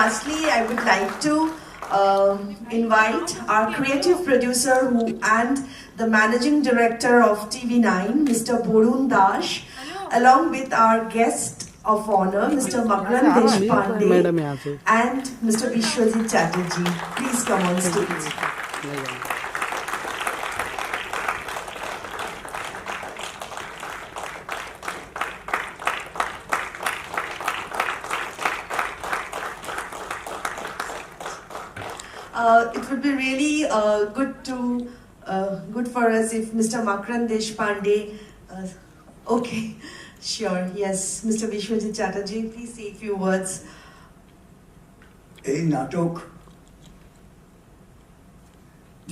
lastly, I would like to invite our creative producer and the managing director of TV9, Mr. Borun Dash, along with our guest of honor, Mr. Makran Deshpande and Mr. Vishwajit Chatterjee. Please come on stage. It would be really good for us if Mr. Makran Deshpande. Okay, sure. Yes, Mr. Vishwajit Chatterjee, please say a few words. এই নাটক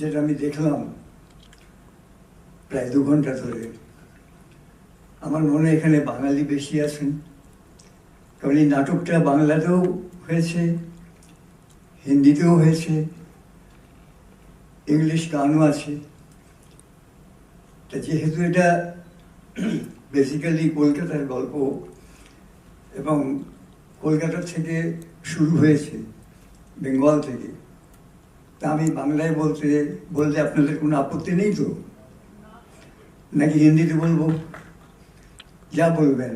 যেটা আমি দেখলাম প্রায় 2 ঘন্টা ধরে, আমার মনে এখানে বাঙালি বেশি আছেন, কারণ এই নাটকটা বাংলাতেও হয়েছে, হিন্দিতেও হয়েছে, ইংলিশ গানও আছে। তা যেহেতু এটা বেসিক্যালি কলকাতার গল্প এবং কলকাতা থেকে শুরু হয়েছে, বেঙ্গল থেকে, তা আমি বাংলায় বলতে আপনাদের কোনো আপত্তি নেই তো? নাকি হিন্দিতে বলবো? যা বলবেন।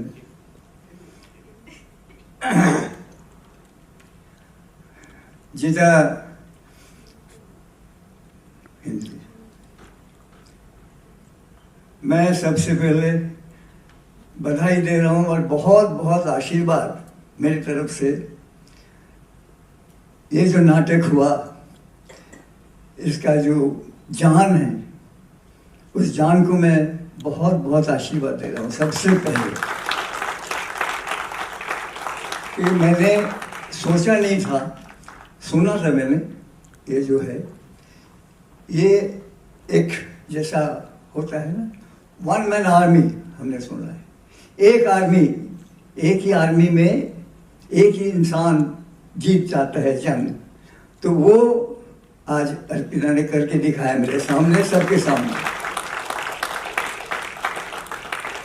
যেটা हिंदी, मैं सबसे पहले बधाई दे रहा हूँ और बहुत बहुत आशीर्वाद मेरी तरफ से। ये जो नाटक हुआ, इसका जो जान है, उस जान को मैं बहुत बहुत आशीर्वाद दे रहा हूँ। सबसे पहले कि मैंने सोचा नहीं था, सुना था मैंने, ये जो है ये एक जैसा होता है ना, 1 मैन आर्मी हमने सुना है। एक आर्मी, एक ही आर्मी में एक ही इंसान जीत जाता है जंग, तो वो आज अर्पिता ने करके दिखाया मेरे सामने, सबके सामने,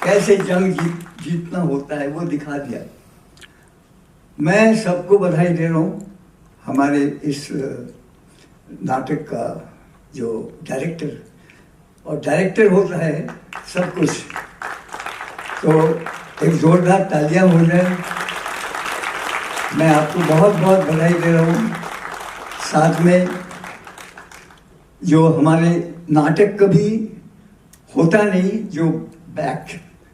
कैसे जंग जीतना होता है वो दिखा दिया। मैं सबको बधाई दे रहा हूँ। हमारे इस नाटक का जो डायरेक्टर, और डायरेक्टर होता है सब कुछ, तो एक जोरदार तालियां हो जाए। मैं आपको बहुत बहुत बधाई दे रहा हूँ। साथ में जो हमारे नाटक कभी होता नहीं, जो बैक,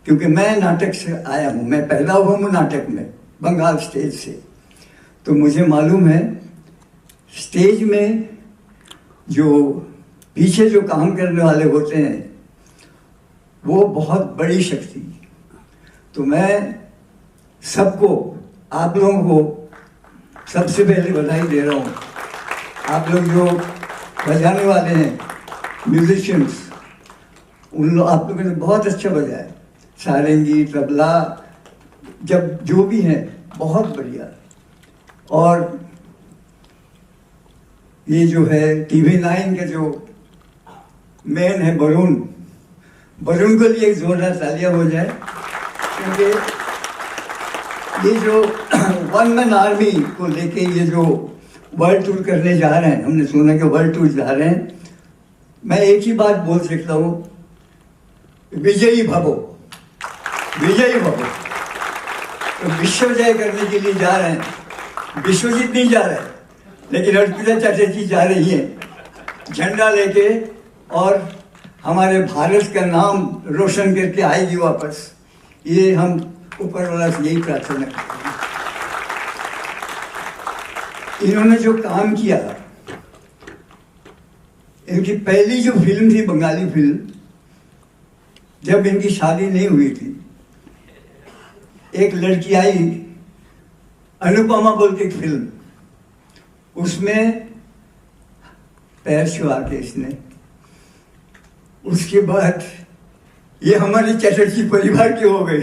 क्योंकि मैं नाटक से आया हूँ, मैं पैदा हुआ हूँ नाटक में, बंगाल स्टेज से, तो मुझे मालूम है स्टेज में जो पीछे जो काम करने वाले होते हैं वो बहुत बड़ी शक्ति। तो मैं सबको, आप लोगों को सबसे पहले बधाई दे रहा हूँ। आप लोग जो बजाने वाले हैं, म्यूजिशियंस, उन लोग, आप लोगों ने बहुत अच्छा बजाया, सारंगी, तबला, जब जो भी हैं, बहुत बढ़िया। और ये जो है TV9 का जो मेन है वरुण को लिए एक जोरदार तालियां हो जाए, क्योंकि ये जो 1 मैन आर्मी को लेके ये जो वर्ल्ड टूर करने जा रहे हैं, हमने सुना कि वर्ल्ड टूर जा रहे हैं, मैं एक ही बात बोल सकता हूँ, विजयी भवो, विजयी भवो। तो विश्व जय करने के लिए जा रहे हैं, विश्वजीत नहीं जा रहे हैं, लेकिन अर्पिता चटर्जी जा रही है झंडा लेके, और हमारे भारत का नाम रोशन करके आएगी वापस। ये हम ऊपर वाला से यही प्रार्थना करते हैं। इन्होंने जो काम किया, इनकी पहली जो फिल्म थी, बंगाली फिल्म, जब इनकी शादी नहीं हुई थी, एक लड़की आई, अनुपमा बोल के एक फिल्म, उसमें पैर छुआ के इसने, उसके बाद ये हमारे चटर्जी परिवार के हो गए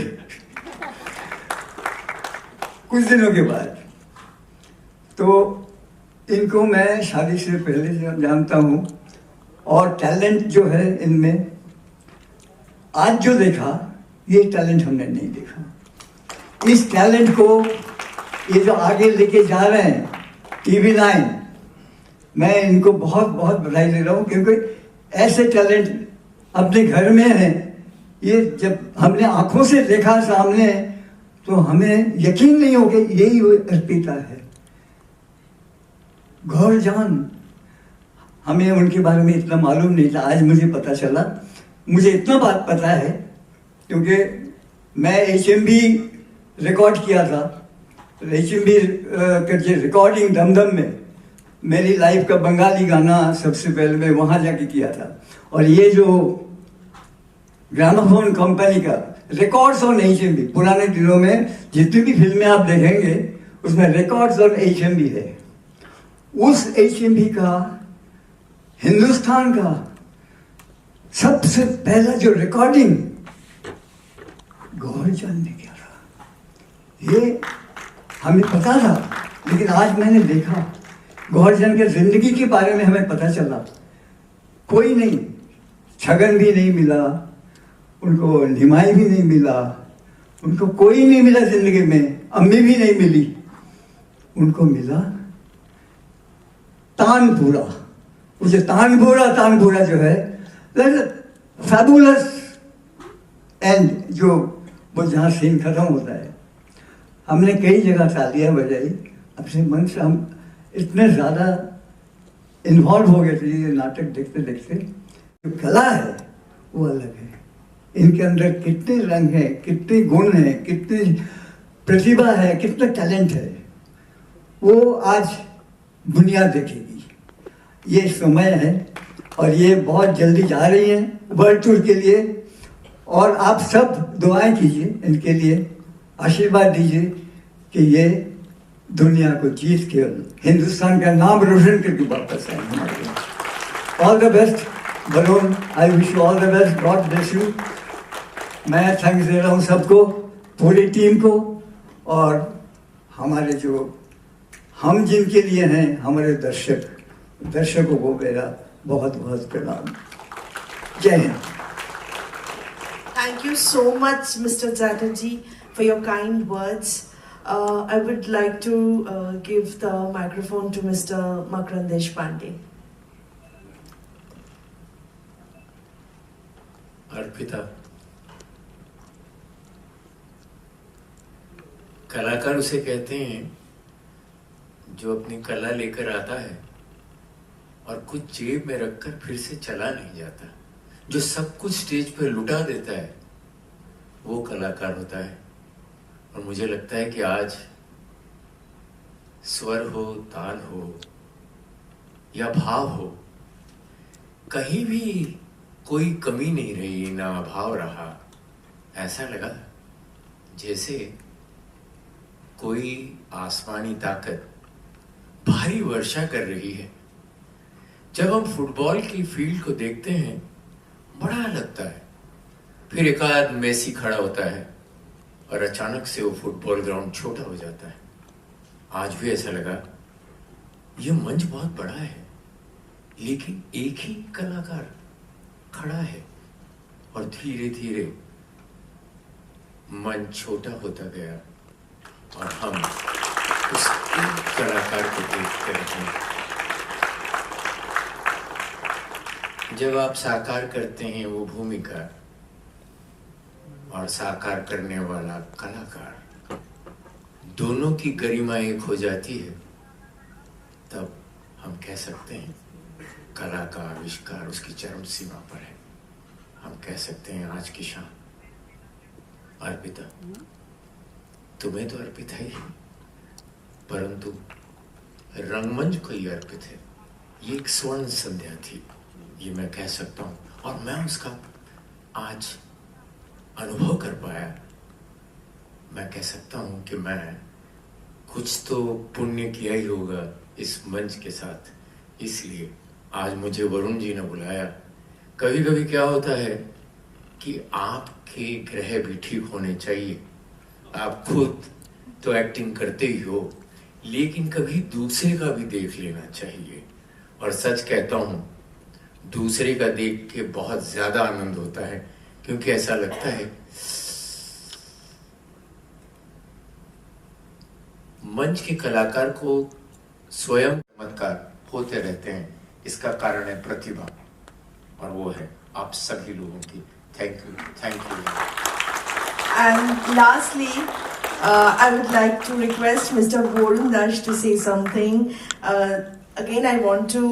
कुछ दिनों के बाद। तो इनको मैं शादी से पहले से जानता हूँ, और टैलेंट जो है इनमें, आज जो देखा, ये टैलेंट हमने नहीं देखा। इस टैलेंट को ये जो आगे लेके जा रहे हैं, TV9, मैं इनको बहुत बहुत बधाई दे रहा हूँ, क्योंकि ऐसे टैलेंट अपने घर में हैं। ये जब हमने आंखों से देखा सामने, तो हमें यकीन नहीं हो गया यही वो अर्पिता है। गौर जान, हमें उनके बारे में इतना मालूम नहीं था, आज मुझे पता चला। मुझे इतना बात पता है क्योंकि मैं HMV रिकॉर्ड किया था। HMV का जो रिकॉर्डिंग दमदम में, मेरी लाइफ का बंगाली गाना सबसे पहले मैं वहाँ जाके किया था। और ये जो ग्रामोफोन कंपनी का रिकॉर्ड्स ऑन HMV, पुराने दिनों में जितनी भी फिल्में आप देखेंगे उसमें रिकॉर्ड्स ऑन HMV है। उस HMV का, हिंदुस्तान का सबसे पहला जो रिकॉर्डिंग गौरचंद ने किया था, ये हमें पता था, लेकिन आज मैंने देखा गौरचंद के जिंदगी के बारे में हमें पता चला। कोई नहीं, छगन भी नहीं मिला उनको, निमाई भी नहीं मिला उनको, कोई नहीं मिला जिंदगी में, अम्मी भी नहीं मिली उनको, मिला तानपुरा। मुझे तानपुरा जो है फैबुलस एंड, जो वो जहाँ सीन खत्म होता है। हमने कई जगह तालियां बजाई अपने मन से, हम इतने ज़्यादा इन्वॉल्व हो गए थे ये नाटक देखते देखते। जो कला है वो अलग है, इनके अंदर कितने रंग हैं, कितने गुण हैं, कितनी प्रतिभा है, कितना टैलेंट है, वो आज दुनिया देखेगी। ये समय है और ये बहुत जल्दी जा रही हैं वर्ल्ड टूर के लिए, और आप सब दुआएं कीजिए इनके लिए, आशीर्वाद दीजिए कि ये दुनिया को जीत के हिंदुस्तान का नाम रोशन करके वापस आए हमारे। All the best Varun, I wish you all the best, God bless you. मैं थैंक्स दे रहा हूँ सबको, पूरी टीम को, और हमारे जो हम जिनके लिए हैं हमारे दर्शकों को मेरा बहुत बहुत प्रणाम। जय Hind. Thank you so much, Mr. Chatterjee, for your kind words. I would like to give the microphone to Mr. Makarand Deshpande. Arpita, कलाकार उसे कहते हैं जो अपनी कला लेकर आता है और कुछ जेब में रखकर फिर से चला नहीं जाता, जो सब कुछ स्टेज पर लुटा देता है, वो कलाकार होता है। और मुझे लगता है कि आज स्वर हो, ताल हो या भाव हो, कहीं भी कोई कमी नहीं रही, ना अभाव रहा। ऐसा लगा जैसे कोई आसमानी ताकत भारी वर्षा कर रही है। जब हम फुटबॉल की फील्ड को देखते हैं बड़ा लगता है, फिर एक आध मेसी खड़ा होता है और अचानक से वो फुटबॉल ग्राउंड छोटा हो जाता है। आज भी ऐसा लगा, ये मंच बहुत बड़ा है लेकिन एक ही कलाकार खड़ा है, और धीरे धीरे मंच छोटा होता गया और हम उस एक कलाकार को देखते रहे। जब आप साकार करते हैं वो भूमिका और साकार करने वाला कलाकार, दोनों की गरिमा एक हो जाती है, तब हम कह सकते हैं कला का आविष्कार उसकी चरम सीमा पर है। हम कह सकते हैं आज की शाम अर्पिता, तुम्हें तो अर्पित है ही, परंतु रंगमंच को ही अर्पित है। ये एक स्वर्ण संध्या थी, ये मैं कह सकता हूँ, और मैं उसका आज अनुभव कर पाया। मैं कह सकता हूँ कि मैं कुछ तो पुण्य किया ही होगा इस मंच के साथ, इसलिए आज मुझे वरुण जी ने बुलाया। कभी कभी क्या होता है कि आपके ग्रह भी ठीक होने चाहिए। आप खुद तो एक्टिंग करते ही हो, लेकिन कभी दूसरे का भी देख लेना चाहिए। और सच कहता हूँ, दूसरे का देख के बहुत ज्यादा आनंद होता है, क्योंकि ऐसा लगता है मंच के कलाकार को स्वयं चमत्कार होते रहते हैं, इसका कारण है प्रतिभा, और वो है आप सभी लोगों की। Thank you. And lastly, I would like to request Mr. Borun Dash to say something. Again, I want to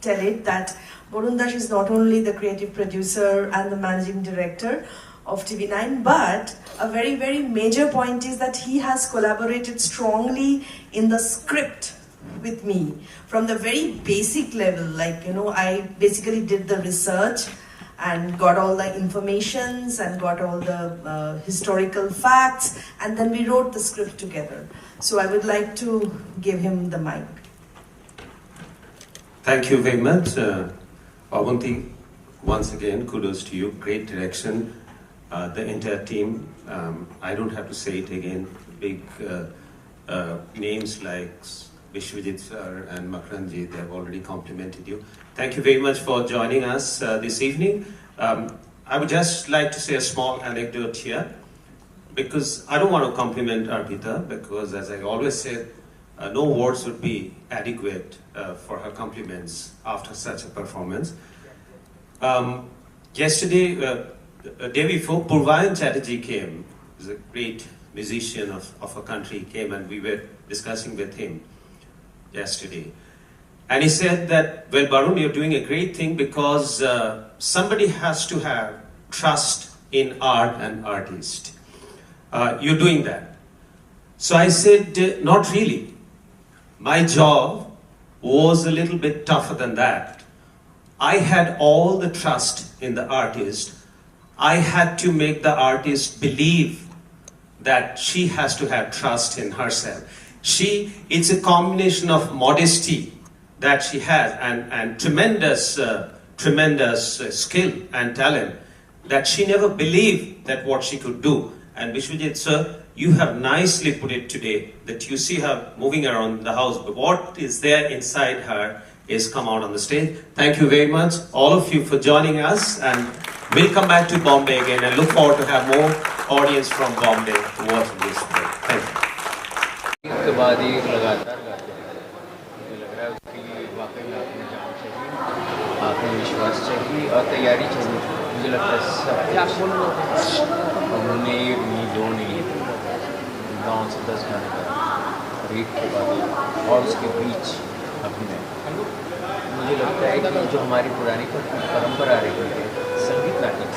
tell it that Borun Dash is not only the creative producer and the managing director of TV9, but a very, very major point is that he has collaborated strongly in the script with me from the very basic level. Like, you know, I basically did the research and got all the informations and got all the historical facts, and then we wrote the script together. So I would like to give him the mic. Thank you very much, Avanti. Once again, kudos to you. Great direction. The entire team. I don't have to say it again. Big names like Vishwajit sir and Makranji, they have already complimented you. Thank you very much for joining us this evening. I would just like to say a small anecdote here, because I don't want to compliment Arpita, because as I always said, no words would be adequate for her compliments after such a performance. Yesterday, day before, Purvayan Chatterjee came. He's a great musician of our country, came, and we were discussing with him yesterday. And he said that, well, Barun, you're doing a great thing, because somebody has to have trust in art and artist. You're doing that. So I said, not really. My job was a little bit tougher than that. I had all the trust in the artist. I had to make the artist believe that she has to have trust in herself. It's a combination of modesty that she has, and tremendous skill and talent, that she never believed that what she could do. And Vishwajit sir, you have nicely put it today, that you see her moving around the house, but what is there inside her is come out on the stage. Thank you very much, all of you, for joining us, and we'll come back to Bombay again, and look forward to have more audience from Bombay to watch this play. Thank you. एक के बाद एक लगातार गाते हैं, मुझे लग रहा है उसके लिए वाकई में आपने जान चाहिए, आत्मविश्वास चाहिए और तैयारी चाहिए। मुझे लगता है सब उन्होंने एक नहीं, दो नहीं, 9 से 10 गाने गाए, और एक के बाद और उसके बीच अभिनय। मुझे लगता है कि जो हमारी पुरानी परंपरा रही है संगीत नाटक,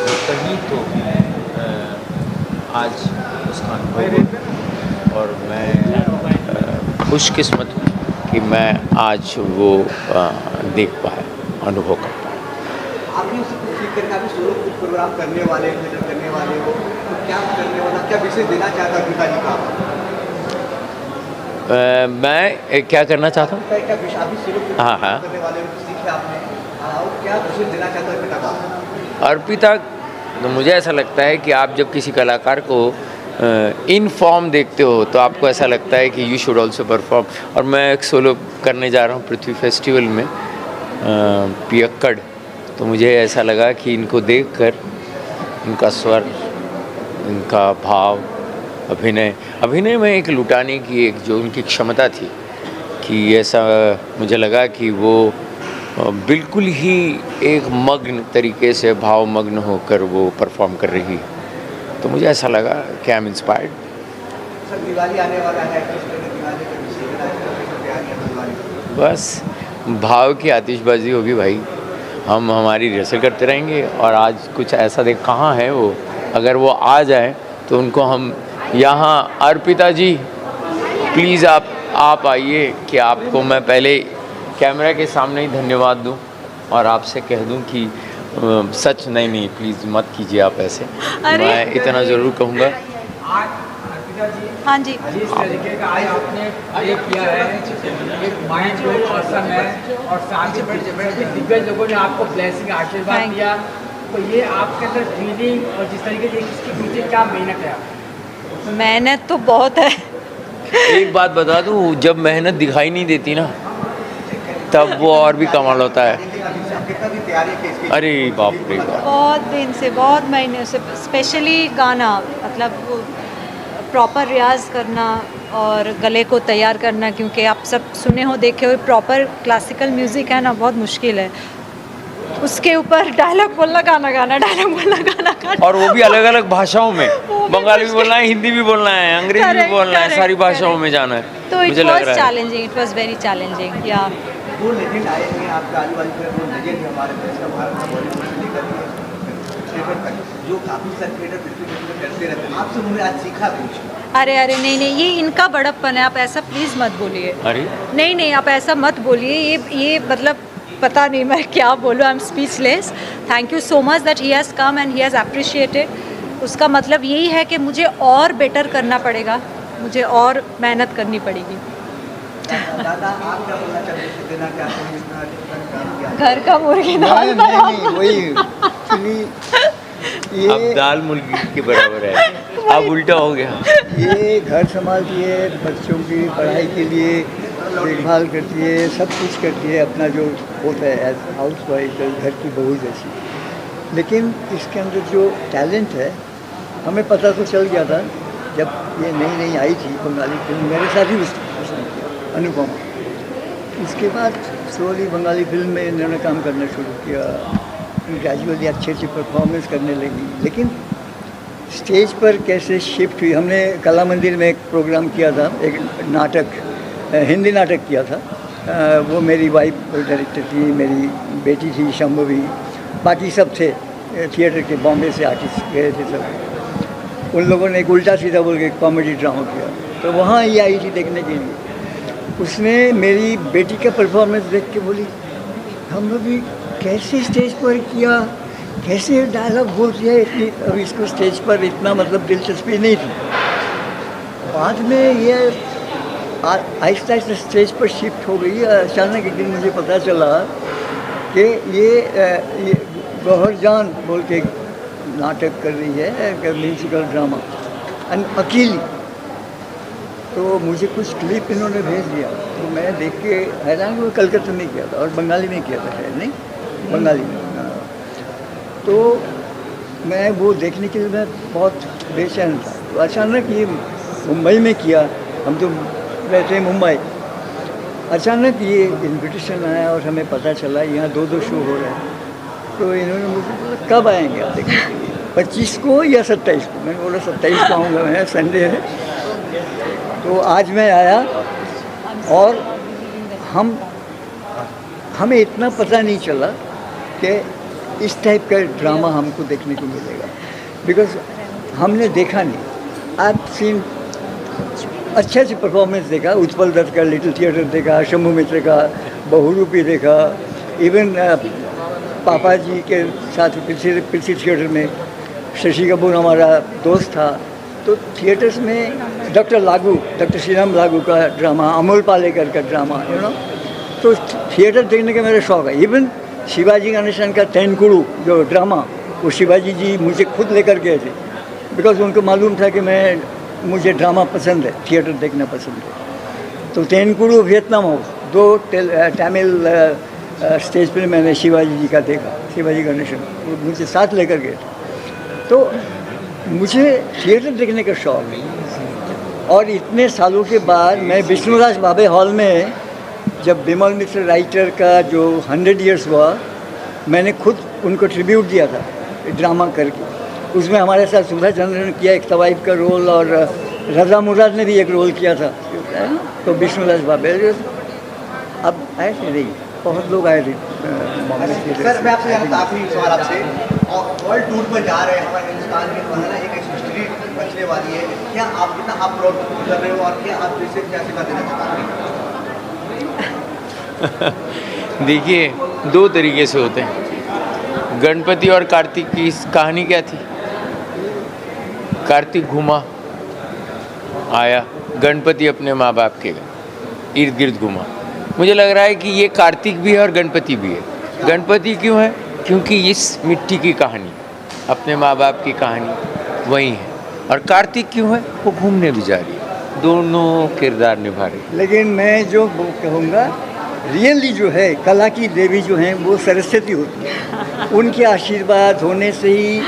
वो कहीं तो आज उसका अनुभव, और मैं खुशकिस्मत हूँ कि मैं आज वो देख पाया, अनुभव कर पाया। आप भी उससे कुछ सीख कर काफ़ी सोलो कुछ प्रोग्राम करने वाले हो, तो क्या करने वाला, क्या विशेष देना चाहता है पिताजी का? मैं क्या करना चाहता हूँ? हाँ, करने वाले हो, सीखे आपने, और क्या विशेष देना चाहता है पिता का? अर्पिता, तो मुझे ऐसा लगता है कि आप जब किसी कलाकार को इन फॉर्म देखते हो तो आपको ऐसा लगता है कि यू शुड ऑल्सो परफॉर्म। और मैं एक सोलो करने जा रहा हूँ पृथ्वी फेस्टिवल में, पियक्कड़, तो मुझे ऐसा लगा कि इनको देखकर, इनका स्वर, इनका भाव, अभिनय में एक लुटाने की एक जो उनकी क्षमता थी, कि ऐसा मुझे लगा कि वो बिल्कुल ही एक मग्न तरीके से भावमग्न होकर वो परफॉर्म कर रही है। तो मुझे ऐसा लगा कि I am inspired. Sir, Diwali आने वाला है, किस तरह दिवाली का विशेष बस भाव की आतिशबाजी होगी भाई, हम हमारी रिहर्सल करते रहेंगे, और आज कुछ ऐसा देख, कहाँ है वो, अगर वो आ जाए तो उनको हम यहाँ, अर्पिता जी प्लीज़ आप आइए, कि आपको मैं पहले कैमरा के सामने ही धन्यवाद दूं और आपसे कह दूं कि सच नहीं प्लीज़ मत कीजिए आप ऐसे। मैं इतना ज़रूर कहूँगा। हाँ जी, जिस तरीके का आज आपने ये किया है, एक माइंड जो पर्सन है, और साथ ही बड़े दिग्गज लोगों ने आपको ब्लेसिंग, आशीर्वाद दिया, तो ये आपके अंदर फीलिंग, और जिस तरीके से इसके पीछे क्या मेहनत है? मेहनत तो बहुत है। एक बात बता दूं, जब मेहनत दिखाई नहीं देती ना, तब वो और भी कमाल होता है। अरे बाप रे, बहुत दिन से, बहुत महीने से, स्पेशली गाना, मतलब प्रॉपर रियाज़ करना और गले को तैयार करना, क्योंकि आप सब सुने हो देखे हो प्रॉपर क्लासिकल म्यूज़िक है ना, बहुत मुश्किल है। उसके ऊपर डायलॉग बोलना, गाना गाना, डायलॉग बोलना, गाना गाना, और वो भी अलग अलग भाषाओं में, बंगाली भी बोलना है, हिंदी भी बोलना है, अंग्रेजी भी बोलना है, सारी भाषाओं में जाना है। तो इट मुझे लग वाज रहा है challenging, it was very challenging. या वो लेजेंड आए हैं आपका आजू बाजू के, वो लेजेंड है हमारे देश का, भारत का, बॉलीवुड से लेकर थिएटर तक, जो काफ़ी सारे थिएटर पृथ्वी करते रहते हैं। आपसे उन्होंने आज सीखा कुछ? अरे अरे नहीं नहीं, ये इनका बड़प्पन है, आप ऐसा प्लीज़ मत बोलिए। अरे नहीं नहीं, आप ऐसा मत बोलिए। ये मतलब पता नहीं मैं क्या बोलूँ, I am speechless. Thank you so much that he has come and he has appreciated. उसका मतलब यही है कि मुझे और बेटर करना पड़ेगा, मुझे और मेहनत करनी पड़ेगी। दादा आप क्या बोलना चाहते हैं, देना चाहते हैं इतना काम किया? घर का मुर्गी दाल नहीं वही actually अब ये दाल मुर्गी के बराबर है, अब उल्टा हो गया। ये घर संभालती है, बच्चों की पढ़ाई के लिए देखभाल करती है, सब कुछ करती है अपना जो होता है एज हाउस वाइफ, घर की बहू जैसी। लेकिन इसके अंदर जो टैलेंट है, हमें पता तो चल गया था जब ये नई नई आई थी बंगाली फिल्म, मेरे साथ ही उसने किया, अनुपमा। इसके बाद स्लोली बंगाली फिल्म में इन्होंने काम करना शुरू किया, ग्रेजुअली अच्छी अच्छी परफॉर्मेंस करने लगी। लेकिन स्टेज पर कैसे शिफ्ट हुई, हमने कला मंदिर में एक प्रोग्राम किया था, एक नाटक, हिंदी नाटक किया था। वो मेरी वाइफ डायरेक्टर थी, मेरी बेटी थी शंभवी, बाकी सब थे थिएटर के, बॉम्बे से आर्टिस्ट गए थे सब। उन लोगों ने एक उल्टा सीधा बोल के कॉमेडी ड्रामा किया, तो वहाँ ये आई थी देखने के लिए। उसने मेरी बेटी का परफॉर्मेंस देख के बोली, हम लोग भी कैसे स्टेज पर किया, कैसे डायलॉग बोलती है इतनी, अब इसको स्टेज पर इतना मतलब दिलचस्पी नहीं थी। बाद में ये आहिस्ता आहिस्ता स्टेज पर शिफ्ट हो गई। अचानक एक दिन मुझे पता चला कि ये गौहर जान बोल के नाटक कर रही है, म्यूजिकल ड्रामा अकेली। तो मुझे कुछ क्लिप इन्होंने भेज दिया, तो मैं देख के हैरान, वो कलकत्ता में किया था और बंगाली में किया था, नहीं बंगाली में। तो मैं वो देखने के लिए मैं बहुत बेचैन था। तो अचानक ये मुंबई में किया, हम तो रहते हैं मुंबई। अचानक ये इन्विटेशन आया और हमें पता चला यहाँ 2-2 शो हो रहे हैं। तो इन्होंने मुझे बोला कब आएंगे आप देखने के लिए, 25 को या 27 को? मैंने बोला 27 को आऊँगा, मैं संडे है। तो आज मैं आया और हमें इतना पता नहीं चला कि इस टाइप का ड्रामा हमको देखने को मिलेगा, बिकॉज हमने देखा नहीं। आप सीन अच्छे अच्छे परफॉर्मेंस देखा, उत्पल दत्त का लिटिल थिएटर देखा, शंभू मित्र का बहुरूपी देखा, इवन पापा जी के साथ पृथ्वी थिएटर में शशि कपूर हमारा दोस्त था। तो थिएटर्स में डॉक्टर श्री राम लागू का ड्रामा, अमोल पालेकर का ड्रामा, तो थिएटर देखने का मेरा शौक़ है। इवन शिवाजी गणेशन का तेनकुड़ू जो ड्रामा, वो शिवाजी जी मुझे खुद लेकर गए थे, बिकॉज उनको मालूम था कि मुझे ड्रामा पसंद है, थिएटर देखना पसंद है। तो तेनकुड़ू वियतनाम हाउस 2 तमिल स्टेज पर मैंने शिवाजी जी का देखा, शिवाजी गणेशन, वो मुझे साथ लेकर गए थे। तो मुझे थिएटर देखने का शौक़ है। और इतने सालों के बाद मैं विष्णुदास भावे हॉल में, जब बिमल मिश्र राइटर का जो 100 ईयर्स हुआ, मैंने खुद उनको ट्रिब्यूट दिया था ड्रामा करके। उसमें हमारे साथ सुधा चंद्र ने किया एक तवाइफ का रोल, और रजा मुराद ने भी एक रोल किया था। तो विष्णुदास भावे अब आए थे, नहीं बहुत लोग आए थे बॉम्बे से। सर मैं आपसे जानता, आखिरी सवाल आपसे, वर्ल्ड टूर पर जा रहे हैं, हमारे हिंदुस्तान में एक हिस्ट्री बचने वाली है, क्या आप कितना आप प्राउड कर रहे हो और क्या आप इसे क्या सिखा देना चाहते हैं? देखिए, 2 तरीके से होते हैं। गणपति और कार्तिक की कहानी क्या थी? कार्तिक घूमा, आया, गणपति अपने माँ बाप के इर्द गिर्द घूमा। मुझे लग रहा है कि ये कार्तिक भी है और गणपति भी है। गणपति क्यों है? क्योंकि इस मिट्टी की कहानी, अपने माँ बाप की कहानी वही है। और कार्तिक क्यों है? वो घूमने भी जा रही है, दोनों किरदार निभा रही है। लेकिन मैं जो कहूँगा, रियली जो है कला की देवी जो हैं वो सरस्वती होती है। उनके आशीर्वाद होने से ही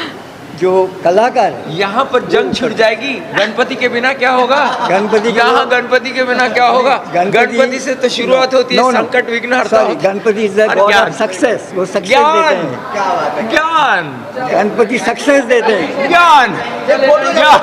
जो कलाकार है, यहाँ पर जंग छिड़ जाएगी। गणपति के बिना क्या होगा? गणपति के- यहाँ गणपति के बिना क्या होगा? गणपति से तो शुरुआत होती है, संकट विघ्नहर्ता। सॉरी, गणपति इज द और गॉड ज्ञान। Of success. वो सक्सेस ज्ञान। देते हैं। क्या बात है। ज्ञान गणपति सक्सेस देते हैं। ज्ञान फोटो ज्ञान।